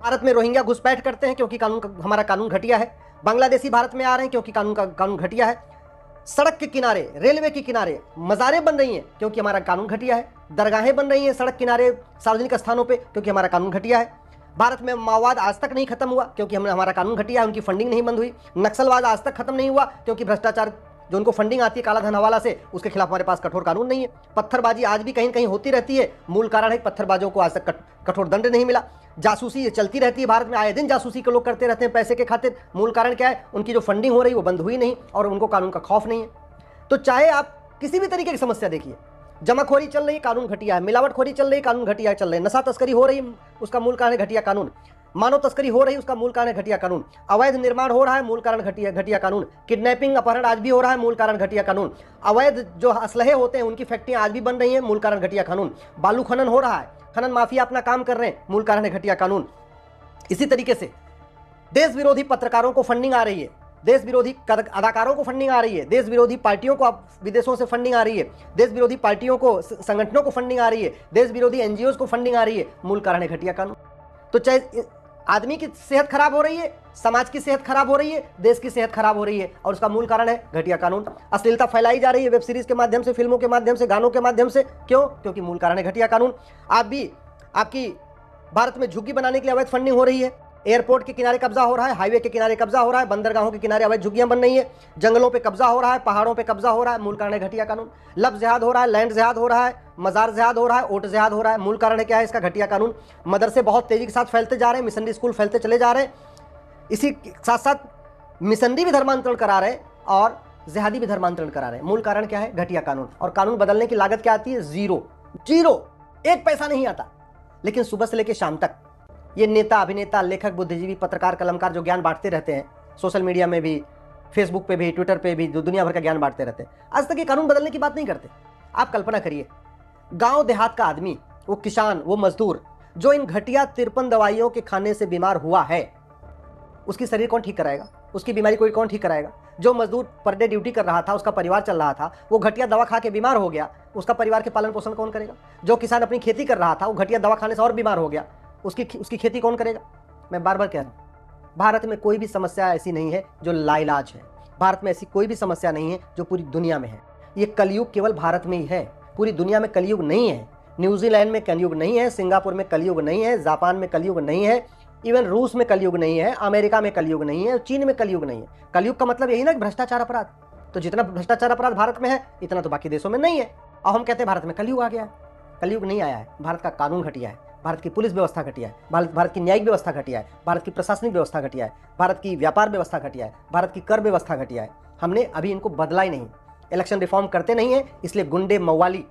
भारत में रोहिंग्या घुसपैठ करते हैं क्योंकि हमारा कानून घटिया है। बांग्लादेशी भारत में आ रहे हैं क्योंकि कानून घटिया है। सड़क के किनारे, रेलवे के किनारे मज़ारें बन रही हैं क्योंकि हमारा कानून घटिया है। दरगाहें बन रही हैं सड़क किनारे, सार्वजनिक स्थानों पे, क्योंकि हमारा कानून घटिया है। भारत में माओवाद आज तक नहीं खत्म हुआ क्योंकि हमारा कानून घटिया है, उनकी फंडिंग नहीं बंद हुई। नक्सलवाद आज तक खत्म नहीं हुआ क्योंकि भ्रष्टाचार, जो उनको फंडिंग आती है काला धन हवाला से, उसके खिलाफ हमारे पास कठोर कानून नहीं है। पत्थरबाजी आज भी कहीं कहीं होती रहती है, मूल कारण है पत्थरबाजों को आज तक कठोर दंड नहीं मिला। जासूसी ये चलती रहती है भारत में, आए दिन जासूसी के लोग करते रहते हैं पैसे के खातिर। मूल कारण क्या है? उनकी जो फंडिंग हो रही है वो बंद हुई नहीं और उनको कानून का खौफ नहीं है। तो चाहे आप किसी भी तरीके की समस्या देखिए, जमाखोरी चल रही है, कानून घटिया है। मिलावटखोरी चल रही है, कानून घटिया चल रहे हैं। नशा तस्करी हो रही, उसका मूल कारण है घटिया कानून। मानव तस्करी हो रही, उसका मूल कारण है घटिया कानून। अवैध निर्माण हो रहा है, मूल कारण घटिया कानून। किडनैपिंग, अपहरण आज भी हो रहा है, मूल कारण घटिया कानून। अवैध जो असलहे होते हैं उनकी फैक्ट्रियां आज भी बन रही हैं, मूल कारण घटिया कानून। बालू खनन हो रहा है, खनन माफिया अपना काम कर रहे हैं, मूल कारण है घटिया कानून। इसी तरीके से देश विरोधी पत्रकारों को फंडिंग आ रही है, देश विरोधी अदाकारों को फंडिंग आ रही है, देश विरोधी पार्टियों को विदेशों से फंडिंग आ रही है, देश विरोधी पार्टियों को, संगठनों को फंडिंग आ रही है, देश विरोधी एनजीओ को फंडिंग आ रही है, मूल कारण है घटिया कानून। तो चाहे आदमी की सेहत खराब हो रही है, समाज की सेहत खराब हो रही है, देश की सेहत खराब हो रही है, और उसका मूल कारण है घटिया कानून। अश्लीलता फैलाई जा रही है वेब सीरीज के माध्यम से, फिल्मों के माध्यम से, गानों के माध्यम से। क्यों? क्योंकि मूल कारण है घटिया कानून। आप भी, आपकी भारत में झुग्गी बनाने के लिए अवैध फंडिंग हो रही है, एयरपोर्ट के किनारे कब्जा हो रहा है, हाईवे के किनारे कब्जा हो रहा है, बंदरगाहों के किनारे अवैध झुग्गियां बन रही है, जंगलों पे कब्जा हो रहा है, पहाड़ों पे कब्जा हो रहा है, मूल कारण है घटिया कानून। लव जिहाद हो रहा है, लैंड जिहाद हो रहा है, मजार जिहाद हो रहा है, ओट जिहाद हो रहा है, मूल कारण है क्या है? इसका घटिया कानून। मदरसे बहुत तेजी के साथ फैलते जा रहे हैं, मिशनरी स्कूल फैलते चले जा रहे हैं, इसी साथ साथ मिशनरी भी धर्मांतरण करा रहे हैं और जिहादी भी धर्मांतरण करा रहे हैं। मूल कारण क्या है? घटिया कानून। और कानून बदलने की लागत क्या आती है? जीरो, एक पैसा नहीं आता। लेकिन सुबह से लेकर शाम तक ये नेता, अभिनेता, लेखक, बुद्धिजीवी, पत्रकार, कलमकार जो ज्ञान बांटते रहते हैं सोशल मीडिया में भी, फेसबुक पे भी, ट्विटर पे भी, जो दुनिया भर का ज्ञान बांटते रहते हैं, आज तक ये कानून बदलने की बात नहीं करते। आप कल्पना करिए, गांव देहात का आदमी, वो किसान, वो मजदूर जो इन घटिया 53 दवाइयों के खाने से बीमार हुआ है, उसकी शरीर कौन ठीक कराएगा? उसकी बीमारी कोई कौन ठीक कराएगा? जो मजदूर पर डे ड्यूटी कर रहा था, उसका परिवार चल रहा था, वो घटिया दवा खा के बीमार हो गया, उसका परिवार के पालन पोषण कौन करेगा? जो किसान अपनी खेती कर रहा था, वो घटिया दवा खाने से और बीमार हो गया, उसकी खेती कौन करेगा? मैं बार बार कह रहा हूं, भारत में कोई भी समस्या ऐसी नहीं है जो लाइलाज है। भारत में ऐसी कोई भी समस्या नहीं है जो पूरी दुनिया में है। ये कलयुग केवल भारत में ही है, पूरी दुनिया में कलयुग नहीं है। न्यूजीलैंड में कलयुग नहीं है, सिंगापुर में कलयुग नहीं है, जापान में कलयुग नहीं है, इवन रूस में कलयुग नहीं है, अमेरिका में कलयुग नहीं है, चीन में कलयुग नहीं है। कलयुग का मतलब यही ना कि भ्रष्टाचार अपराध। तो जितना भ्रष्टाचार अपराध भारत में है, इतना तो बाकी देशों में नहीं है। और हम कहते हैं भारत में कलयुग आ गया है। कलयुग नहीं आया है, भारत का कानून घटिया है, भारत की पुलिस व्यवस्था घटिया है, भारत की न्यायिक व्यवस्था घटिया है, भारत की प्रशासनिक व्यवस्था घटिया है, भारत की व्यापार व्यवस्था घटिया है, भारत की कर व्यवस्था घटिया है। हमने अभी इनको बदला ही नहीं, इलेक्शन रिफॉर्म करते नहीं है, इसलिए गुंडे, मवाली,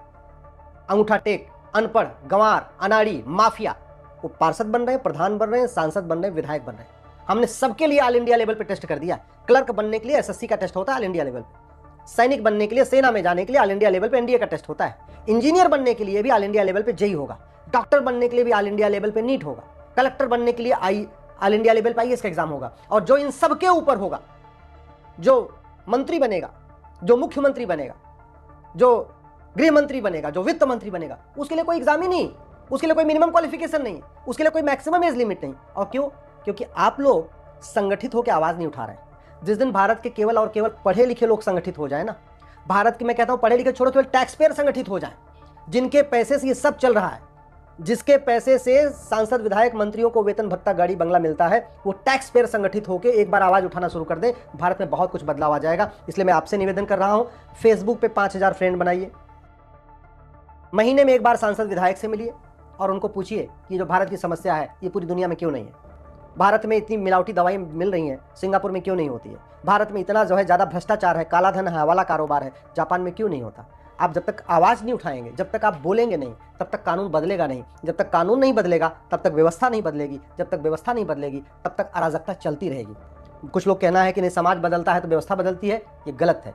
अंगूठा टेक, अनपढ़, गंवार, अनाड़ी, माफिया वो पार्षद बन रहे हैं, प्रधान बन रहे हैं, सांसद बन रहे हैं, विधायक बन रहे हैं। हमने सबके लिए ऑल इंडिया लेवल पे टेस्ट कर दिया। क्लर्क बनने के लिए एसएससी का टेस्ट होता है ऑल इंडिया लेवल पे, सैनिक बनने के लिए, सेना में जाने के लिए ऑल इंडिया लेवल पे एनडीए का टेस्ट होता है, इंजीनियर बनने के लिए भी ऑल इंडिया लेवल पे जेई होगा, डॉक्टर बनने के लिए भी ऑल इंडिया लेवल पे नीट होगा, कलेक्टर बनने के लिए ऑल इंडिया लेवल पे आईएएस का एग्जाम होगा। और जो इन सबके ऊपर होगा, जो मंत्री बनेगा, जो मुख्यमंत्री बनेगा, जो गृह मंत्री बनेगा, जो वित्त मंत्री बनेगा, उसके लिए कोई एग्जाम ही नहीं, उसके लिए कोई मिनिमम क्वालिफिकेशन नहीं, उसके लिए कोई मैक्सिमम एज लिमिट नहीं। और क्यों? क्योंकि आप लोग संगठित होकर आवाज नहीं उठा रहे हैं। जिस दिन भारत के केवल और केवल पढ़े लिखे लोग संगठित हो जाए ना, भारत के, मैं कहता हूं पढ़े लिखे छोड़ो, केवल टैक्स पेयर संगठित हो जाए, जिनके पैसे से ये सब चल रहा है, जिसके पैसे से सांसद, विधायक, मंत्रियों को वेतन, भत्ता, गाड़ी, बंगला मिलता है, वो टैक्स पेयर संगठित होकर एक बार आवाज उठाना शुरू कर दे, भारत में बहुत कुछ बदलाव आ जाएगा। इसलिए मैं आपसे निवेदन कर रहा हूं, फेसबुक पे 5000 फ्रेंड बनाइए, महीने में एक बार सांसद, विधायक से मिलिए और उनको पूछिए कि जो भारत की समस्या है ये पूरी दुनिया में क्यों नहीं है। भारत में इतनी मिलावटी दवाई मिल रही हैं, सिंगापुर में क्यों नहीं होती है। भारत में इतना जो है ज़्यादा भ्रष्टाचार है, काला धन है, हवाला कारोबार है, जापान में क्यों नहीं होता। आप जब तक आवाज़ नहीं उठाएंगे, जब तक आप बोलेंगे नहीं, तब तक कानून बदलेगा नहीं। जब तक कानून नहीं बदलेगा तब तक व्यवस्था नहीं बदलेगी, जब तक व्यवस्था नहीं बदलेगी तब तक अराजकता चलती रहेगी। कुछ लोग कहना है कि नहीं, समाज बदलता है तो व्यवस्था बदलती है, ये गलत है।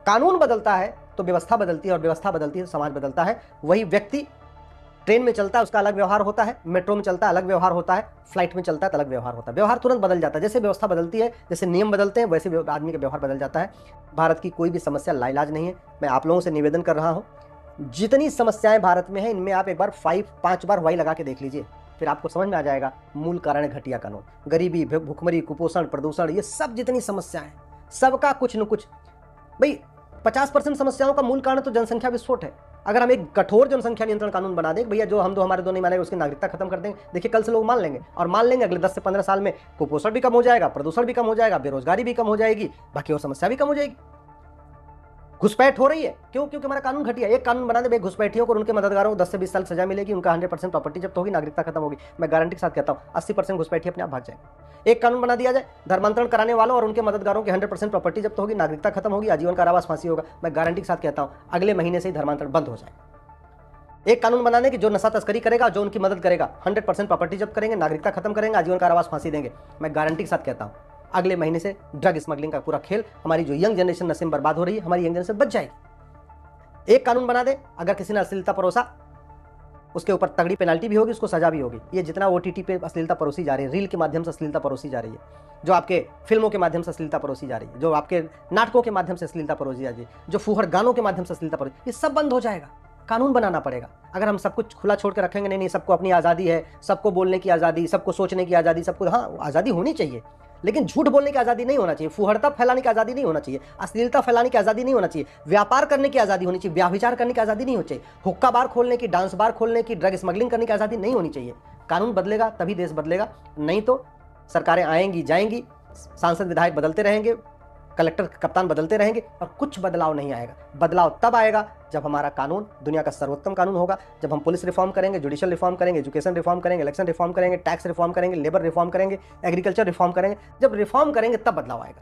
कानून बदलता है तो व्यवस्था बदलती है, और व्यवस्था बदलती है तो समाज बदलता है। वही व्यक्ति ट्रेन में चलता है उसका अलग व्यवहार होता है, मेट्रो में चलता है अलग व्यवहार होता है, फ्लाइट में चलता है तो अलग व्यवहार होता है। व्यवहार तुरंत बदल जाता है, जैसे व्यवस्था बदलती है, जैसे नियम बदलते हैं, वैसे आदमी का व्यवहार बदल जाता है। भारत की कोई भी समस्या लाइलाज नहीं है। मैं आप लोगों से निवेदन कर रहा हूँ, जितनी समस्याएं भारत में हैं, इनमें आप एक बार 5 बार वाई लगा के देख लीजिए, फिर आपको समझ में आ जाएगा मूल कारण है घटिया कानून। गरीबी, भुखमरी, कुपोषण, प्रदूषण, ये सब जितनी समस्याएं हैं, सबका कुछ न कुछ, भाई 50% समस्याओं का मूल कारण तो जनसंख्या विस्फोट है। अगर हम एक कठोर जनसंख्या नियंत्रण कानून बना दें, भैया जो हम दो हमारे दो नहीं मानेगा उसकी नागरिकता खत्म कर देंगे, देखिए कल से लोग मान लेंगे, और मान लेंगे अगले 10 से 15 साल में कुपोषण भी कम हो जाएगा, प्रदूषण भी कम हो जाएगा, बेरोजगारी भी कम हो जाएगी, बाकी और समस्या भी कम हो जाएगी। घुसपैठ हो रही है, क्यों? क्योंकि हमारा कानून घटिया। एक कानून बना दे भाई, घुसपैठियों को और उनके मददगारों को 10 से 20 साल सजा मिलेगी, उनका 100% प्रॉपर्टी जब्त होगी, नागरिकता खत्म होगी। मैं गारंटी के साथ कहता हूं 80% घुसपैठी अपने आप भाग जाएंगे। एक कानून बना दिया जाए, धर्मांतरण कराने वालों और उनके मददगारों की 100% प्रॉपर्टी जब्त होगी, नागरिकता खत्म होगी, आजीवन कारावास, फांसी होगा। मैं गारंटी के साथ कहता हूं अगले महीने से ही धर्मांतरण बंद हो जाएगा। एक कानून बनाने की जो नशा तस्करी करेगा, जो उनकी मदद करेगा, 100% प्रॉपर्टी जब्त करेंगे, नागरिकता खत्म करेंगे, आजीवन कारावास, फांसी देंगे। मैं गारंटी के साथ कहता हूं अगले महीने से ड्रग स्मगलिंग का पूरा खेल, हमारी जो यंग जनरेशन नशे में बर्बाद हो रही है, हमारी यंग जनरेशन बच जाएगी। एक कानून बना दे, अगर किसी ने अश्लीलता परोसा, उसके ऊपर तगड़ी पेनल्टी भी होगी, उसको सजा भी होगी। ये जितना OTT पे अश्लीलता परोसी जा रही है, रील के माध्यम से अश्लीलता परोसी जा रही है, जो आपके फिल्मों के माध्यम से अश्लीलता परोसी जा रही है, जो आपके नाटकों के माध्यम से अश्लीलता परोसी जा रही है, जो फूहड़ गानों के माध्यम से अश्लीलता परोसी, ये सब बंद हो जाएगा। कानून बनाना पड़ेगा। अगर हम सब कुछ खुला छोड़ के रखेंगे, नहीं सबको अपनी आज़ादी है, सबको बोलने की आज़ादी, सबको सोचने की आज़ादी, सबको, हाँ आज़ादी होनी चाहिए, लेकिन झूठ बोलने की आज़ादी नहीं होना चाहिए, फुहड़ता फैलाने की आज़ादी नहीं होना चाहिए, अश्लीलता फैलाने की आज़ादी नहीं होना चाहिए, व्यापार करने की आज़ादी होनी चाहिए, व्याभिचार करने की आज़ादी नहीं होनी चाहिए, हुक्का बार खोलने की, डांस बार खोलने की, ड्रग स्मगलिंग करने की आज़ादी नहीं होनी चाहिए। कानून बदलेगा तभी देश बदलेगा, नहीं तो सरकारें आएंगी जाएंगी, सांसद विधायक बदलते रहेंगे, कलेक्टर कप्तान बदलते रहेंगे और कुछ बदलाव नहीं आएगा। बदलाव तब आएगा जब हमारा कानून दुनिया का सर्वोत्तम कानून होगा, जब हम पुलिस रिफॉर्म करेंगे, जुडिशियल रिफॉर्म करेंगे, एजुकेशन रिफॉर्म करेंगे, इलेक्शन रिफॉर्म करेंगे, टैक्स रिफॉर्म करेंगे, लेबर रिफॉर्म करेंगे, एग्रीकल्चर रिफॉर्म करेंगे। जब रिफॉर्म करेंगे तब बदलाव आएगा।